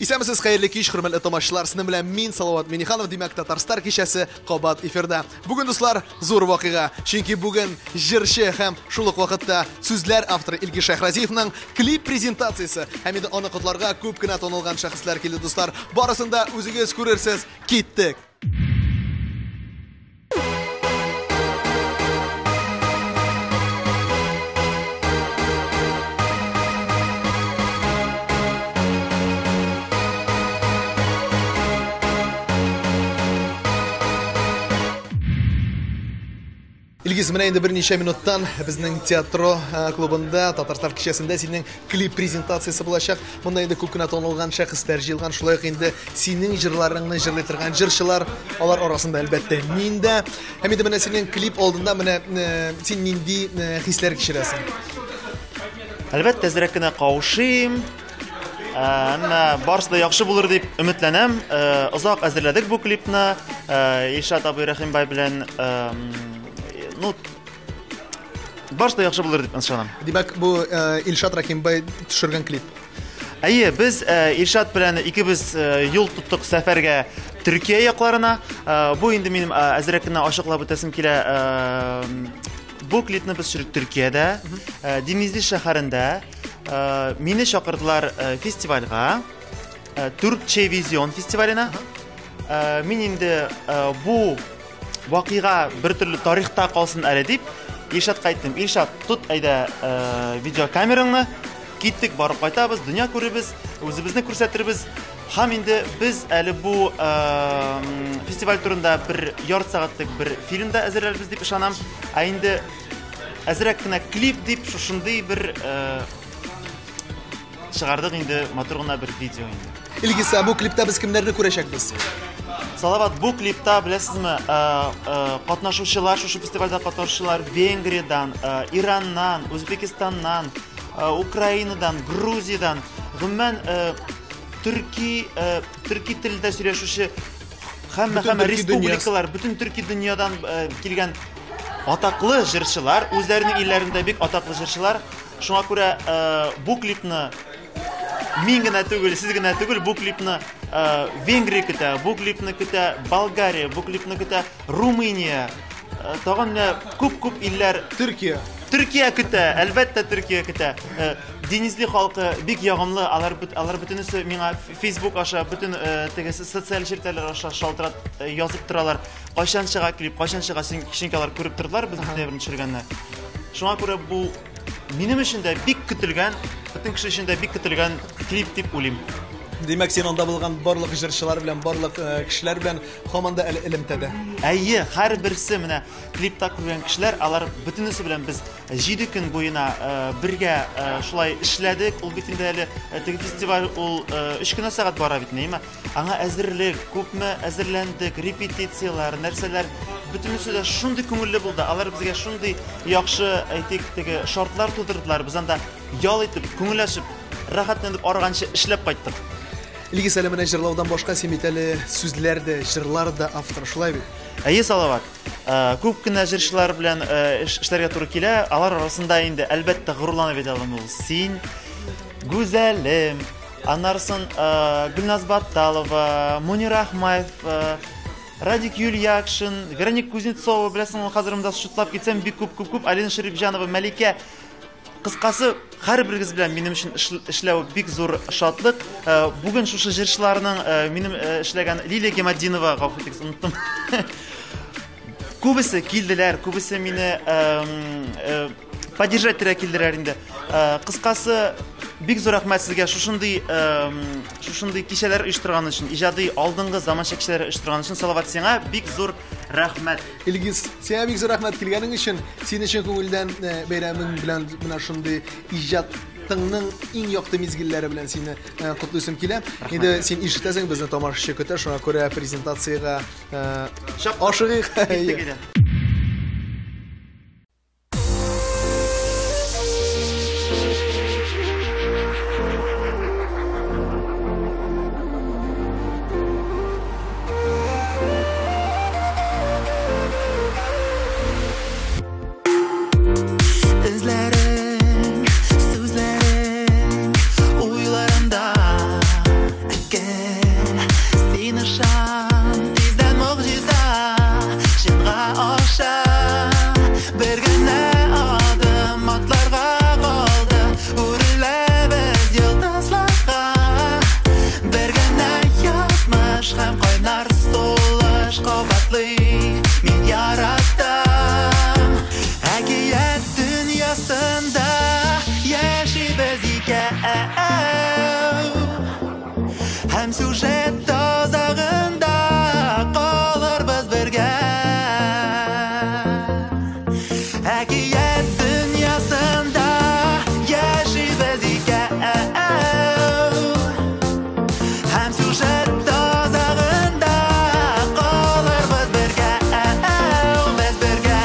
Исәмсез хәерле кич, хөрмәтле тамашачылар, сезнең белән мин Салават Миниханов, димәк Татарстан кичәсе кабат эфирда. Бүген дуслар зур вакыйга, чөнки бүген җырчы һәм шул ук вакытта сүзләр авторы Илгиз Шәһразиевның клип презентациясе. Һәм инде аны котларга күп кенә танылган шәхесләр килде дуслар. Барысын да үзегез күрерсез. Киттек. Илгиз, менә инде берничә минуттан безнең театр клубында Татарстан кичәсендә синең клип презентациясе булачак. Монда инде күп кенә танылган шәхесләр җыелган, шулай ук инде синең җырларыңны җырлый торган җырчылар, алар арасында әлбәттә мин дә. Һәм инде менә синең клип алдында менә син нинди хисләр кичерәсең? Әлбәттә, әзрәк кенә кавышыйм. Әмма барысы да яхшы булыр дип өметләнәм. Озак әзерләдек бу клипны. Илшат абый Рәхимбай белән барысы да яхшы булыр дип ышанам. Димәк, бу Илшат Рәхимбай төшергән клип. Әйе, без Илшат белән икебез юл туттык сәфәргә Төркия якларына. Бу инде минем әзрәк кенә ачыклап үтәсем килә. Бу клипны без төшердек Төркиядә, Денизли шәһәрендә. Мине чакырдылар фестивальгә, Türkçe Vizyon фестиваленә. Мин инде бу вакыйга бер төрле тарихта калсын әле дип Илшатка әйттем. Илшат, тот әйдә видеокамераңны, киттек, барып кайтабыз, дөнья күребез, үзебезне күрсәтербез. Һәм инде без әле бу фестиваль турында бер ярты сәгатьлек бер фильмда әзерләрбез дип ышанам. Инде әзрәк кенә клип дип шушындый бер чыгардык инде, матур гына бер видео инде. Илгиз, бу клипта без кемнәрне күрәчәкбез? Салават, бу клипта, беләсезме, катнашучылар, шушы фестивальдә катнашучылар Венгриядән, Ираннан, Үзбекстаннан, Украинадан, Грузиядан, гомумән төрки телендә сөйләшүче һәм республикалар, бөтен төрки дөньядан килгән атаклы җырчылар, үзләренең илләрендә бик атаклы җырчылар. Шуңа күрә бу клипны мин генә түгел, сез генә түгел, бу клипны Венгрия көтә, бу клипны көтә Болгария, бу клипны көтә Румыния, тагын күп илләр. Төркия көтә, әлбәттә Төркия көтә. Денизли халкы бик ягымлы, алар бөтенесе миңа Facebook аша, бөтен тегесе социаль җиртәләр аша шалтырат язып торалар. Кайчан чыга клип, кайчан чыга, чөнки алар күреп тордылар без бер төшергәнне. Шуңа күрә бу минем өчен дә бик көтелгән, бөтен кеше өчен дә бик көтелгән клип дип уйлыйм. Димәк, син анда булган барлык җырчылар белән, барлык кешеләр белән һаманда элемтәдә. Әйе, һәрберсе менә клипта күргән кешеләр, алар бөтенесе белән без 7 көн буена бергә шулай эшләдек. Ул бит инде әле теге фестиваль ул 3 көн сәгать бара бит, нәйме? Аңа әзерлек, күпме әзерләндек, репетициялар, нәрсәләр, бөтенесе дә шундый күңелле булды. Алар безгә шундый яхшы, әйтик, теге шартлар тудырдылар. Без анда ял итеп, күңелләшеп, рәхәтләнеп арыганчы эшләп кайттык. Илгиз, әле менә җырлаудан башка син бит әле сүзләр дә, җырлар да автор, шулай бит? Әйе, Салават. Күп кенә җырчылар белән эшләргә туры килә. Алар арасында инде әлбәттә горурланып әйтә алам ул син, Гүзәлем, анарсын Гөлназ Батталова, Мунир Ахмаев, Радик Юльякшин, Вероника Кузнецова, беләсең, хәзер монда шутлап китсәм бик күп, Алина Шәрифҗанова, Мәликә. Кыскасы, һәрберегез белән минем өчен эшләү бик зур шатлык. Бүген шушы җырчыларның минем эшләгән Лилия Гемаддинова, гафу итегез, оныттым. Күбесе килделәр, күбесе мине поддержать итәргә килделәр инде. Кыскасы, бик зур рәхмәт сезгә шушындый кичәләр оештырган өчен, иҗади алдынгы заманча кичәләр оештырган өчен, Салават, сиңа бик зур рәхмәт. Илгиз, сиңа бик зур рәхмәт килгәнең өчен, син өчен күңелдән бәйрәмең белән менә шундый иҗатыңның иң якты мизгилләре белән сине котлыйсым килә. Инде син ишетәсең, безне тамашачы көтә, шуңа күрә презентацияга ашыгыйк. Sözlerin uylarında nishon tezdan mo'jiza shinga osha birgina odim otlarga qoldi urilib biz yulduzlarga birgina yozmish ham qaynar so'lish qavatli men yaratdim hakiyat dunyosida yashaymiz hem sujet tozag'inda qolarmiz birga hakiyat dunyosida yashaymiz hem sujet tozag'inda qolarmiz birga biz birga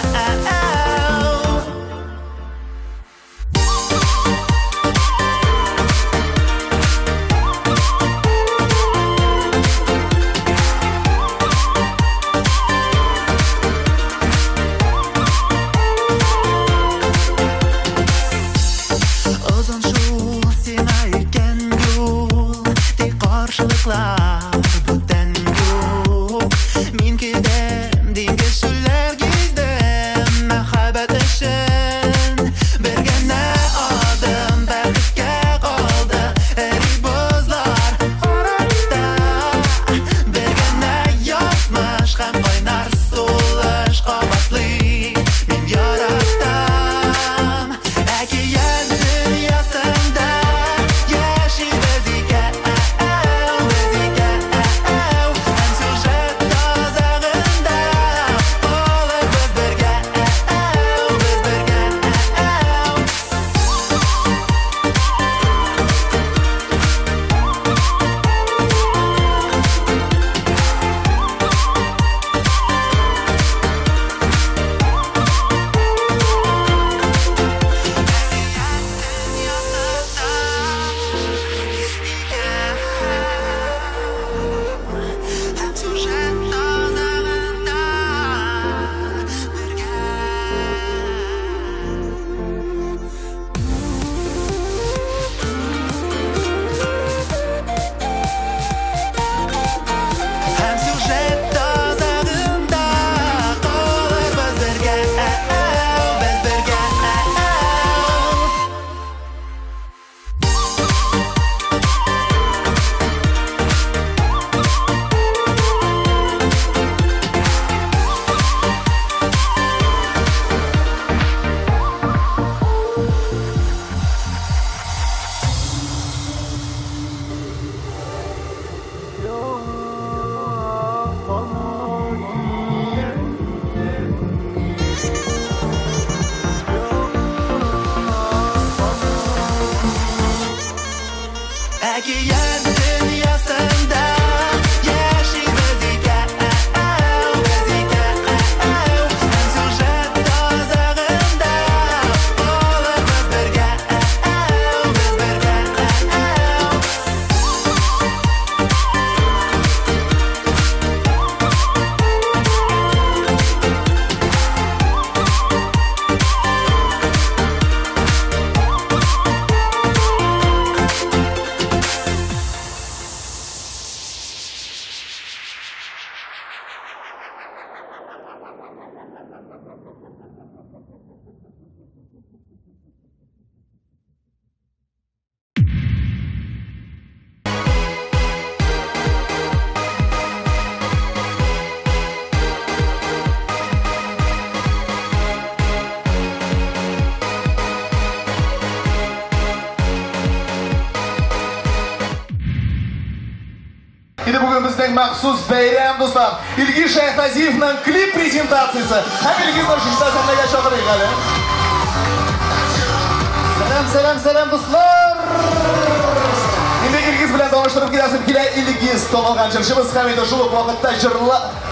uzun yol sena ekan yo'l tek qarshiliklar butun yo'q men keldim dengiz suvlar gezdim muhabbat uchun birgina odim baxtga qoldi ribozlar orasida birgina yozmish ham qaynar so'lish qavatli men yaratdim hakiyat dunyosida yashaymiz hem sujet tozag'inda qolarmiz birga biz birga hem sujet tozag'inda birga hem sujet tozag'inda qolarmiz birga biz birga hakiyat dunyosida yashaymiz hem sujet tozag'inda qolarmiz birga biz birga Şimdi bugün bizden maxsus bayram dostlar. İlgi Şahnaziyev'nin klip prezentasyası. Hem ilgi hoşunuza senle geçelim hadi. Selam dostlar. Şimdi ilgiz bilen tanıştırıp gidesim kile ilgiz to'g'ilgan jirishimiz hem de şu vaqtda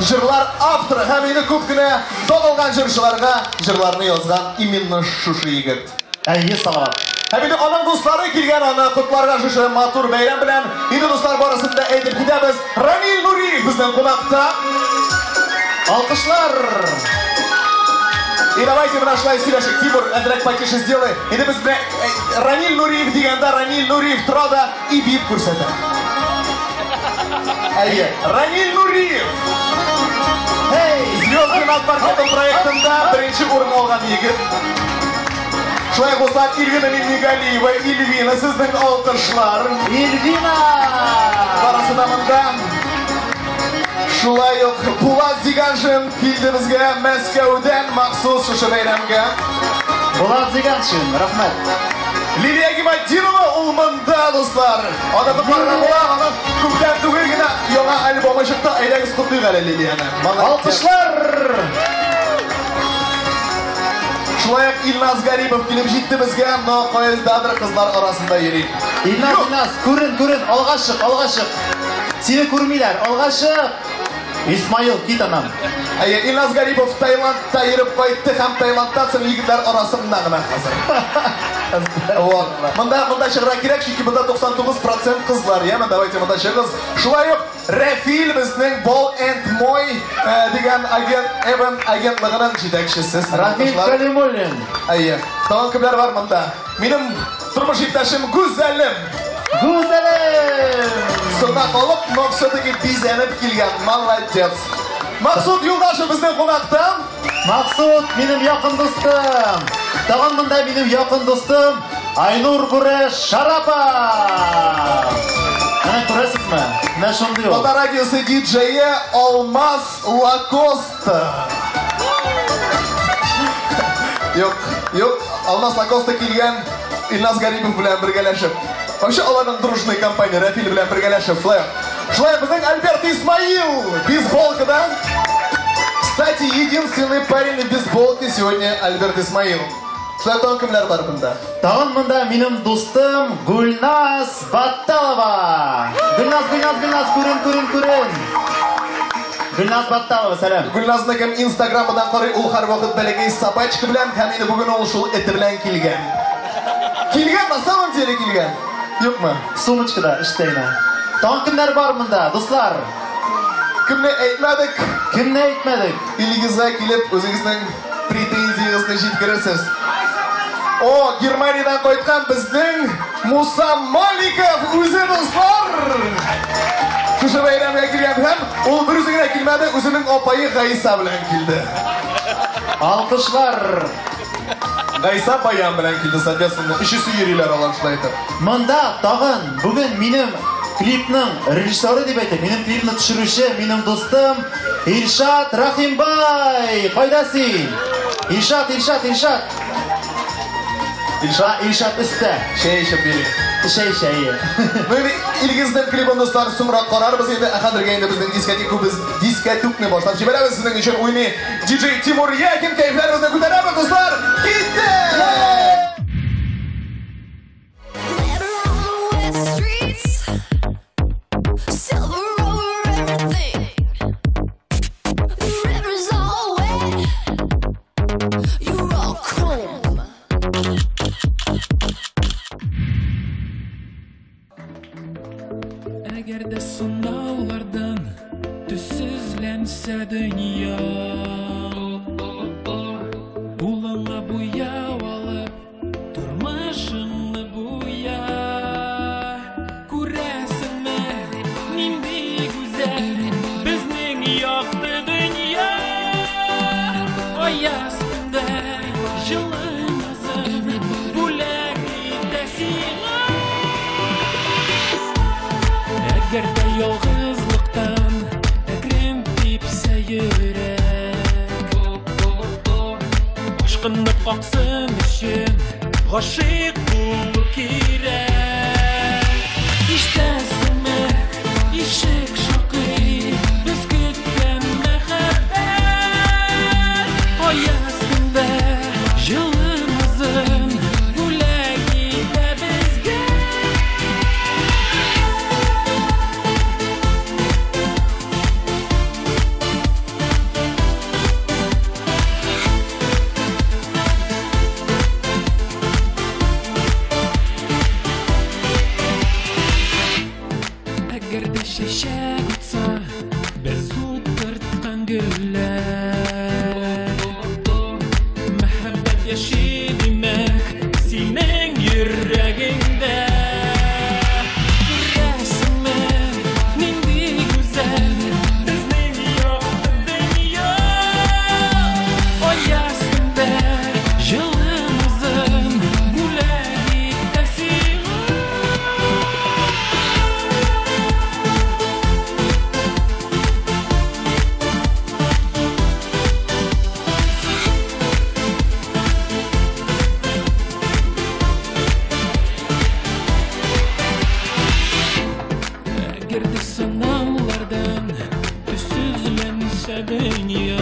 jirlar avtori hem de ko'pgina to'g'ilgan jirishlarga jirlarni yozgan именно shu yigit. Salom. Hem de onun dostları kelgan ana kutlarga shu matur bayram bilan endi dostlar borasida aytib ketamiz. Ramil Nuriyev bizning qonaqda. Alqishlar. И давайте мы нашли следующий Тимур, Андрей потише сделай. И мы Рамиль Нуриев дегенда, Рамиль Нуриев Трода и бит курсета. Әйе, Ранил Нуриев. Звездный над паркетом проектында бірінші орын алған егет. Шулай болса, Ильвина Мемнигалиева, Ильвина, сіздің алқышлар. Ильвина! Барасы дамында. Шулай ук Булат Зиганшин келді бізге Мәскеуден мақсус шушы бәйрәмгә. Булат Зиганшин, рахмет. Лилия Гимаддинова ул мында, дуслар. Аны топларга була, аны күптән түгел генә яңа альбомы чыкты. Әйдәгез котлыйк әле Лилияны. Алкышлар! Шулай ук Илназ Гарипов килеп җитте безгә, но кайдадыр кызлар арасында йөри. Илназ, күрен, алга чык. Сине күрмиләр, алга чык. Исмаил, кит анам. Әйе, Илназ Гарипов Таиландта йөреп кайтты һәм Таиландта син егетләр арасында гына хәзер. Монда чыгыра кирәк, чөнки монда 99% кызлар. Яме, давайте монда чыгыз. Шулай ук Рафил безнең Ball and Moy дигән агентлыгының җитәкчесе. Рафил Калимуллин. Әйе, тагын кемнәр бар монда? Минем тормыш иптәшем Гүзәлем. Сына калып, но все-таки бизәнеп килгән. Молодец. Максут Юлдашев безнең кунакта. Максут, минем якын дустым. Тагын монда минем якын дустым Айнур Бүреш Шарапов. Менә күрәсезме? Менә шундый ул. Фоторадиосы диджее Алмаз Лакоста. Юк, Алмаз Лакоста килгән Илназ Гарипов белән бергәләшеп. Вообще аларның дружный компания Рафил белән бергәләшеп. Шулай безнең Альберт Исмаил бейсболкадан. Кстати, единственный парень в бейсболке сегодня Альберт Исмаил. Шулай тагын кемнәр бар монда? Тагын монда минем дустым Гульназ Батталова. Гульназ, күрен. Гульназ Батталова, сәлам. Гульназны кем Инстаграмдан карый, ул һәрвакыт бәләгәй собачка белән һәм инде бүген ул шул эте белән килгән. Килгән, на самом деле килгән. Юкмы? Сумочкада эштәйме? Тагын кемнәр бар монда, дуслар? Кемне әйтмәдек? Илегезгә килеп, үзегезнең претензиясны җиткерәсез. Германиядан кайткан безнең Муса Маликов үзе, дуслар. Шушы бәйрәмгә килгән һәм ул бер үзе генә килмәде, үзенең апайы Гайса белән килде. Алкышлар. Гайса баян белән килде, соответственно, өчесе йөриләр алар шулай итеп. Монда тагын бүген минем клипның режиссеры дип әйтә, минем клипны төшерүче, минем дустым Илшат Рахимбай. Кайда син? Илшат. Илшат өстә. Шәй эчеп йөри. Шәй. Менә Илгизнең клибын дуслар соңрак карарбыз инде. Хәзергә инде безнең дискотекны башлап җибәрәбез сезнең өчен уйный DJ Тимур Яхин кайфларыбызны күтәрәбез, дуслар. Китте! Әгәрдә сынаулардан төссезләнсә дөнья, улыңа буяу алып тормышыңны буя. Күрәсеңме, нинди гүзәл безнең якты дөнья. Ай астында җылымызын бүләк итә сиңа. Әгәрдә ялгызлыктан әкренләп сәйрәк, ашкынып каксын өчен гашыйк булу кирәк. Ишетәсеңме, ишек шакый, без көткән мәхәббәт. Ай астында җылымызын бүләк итә безгә. ise dünya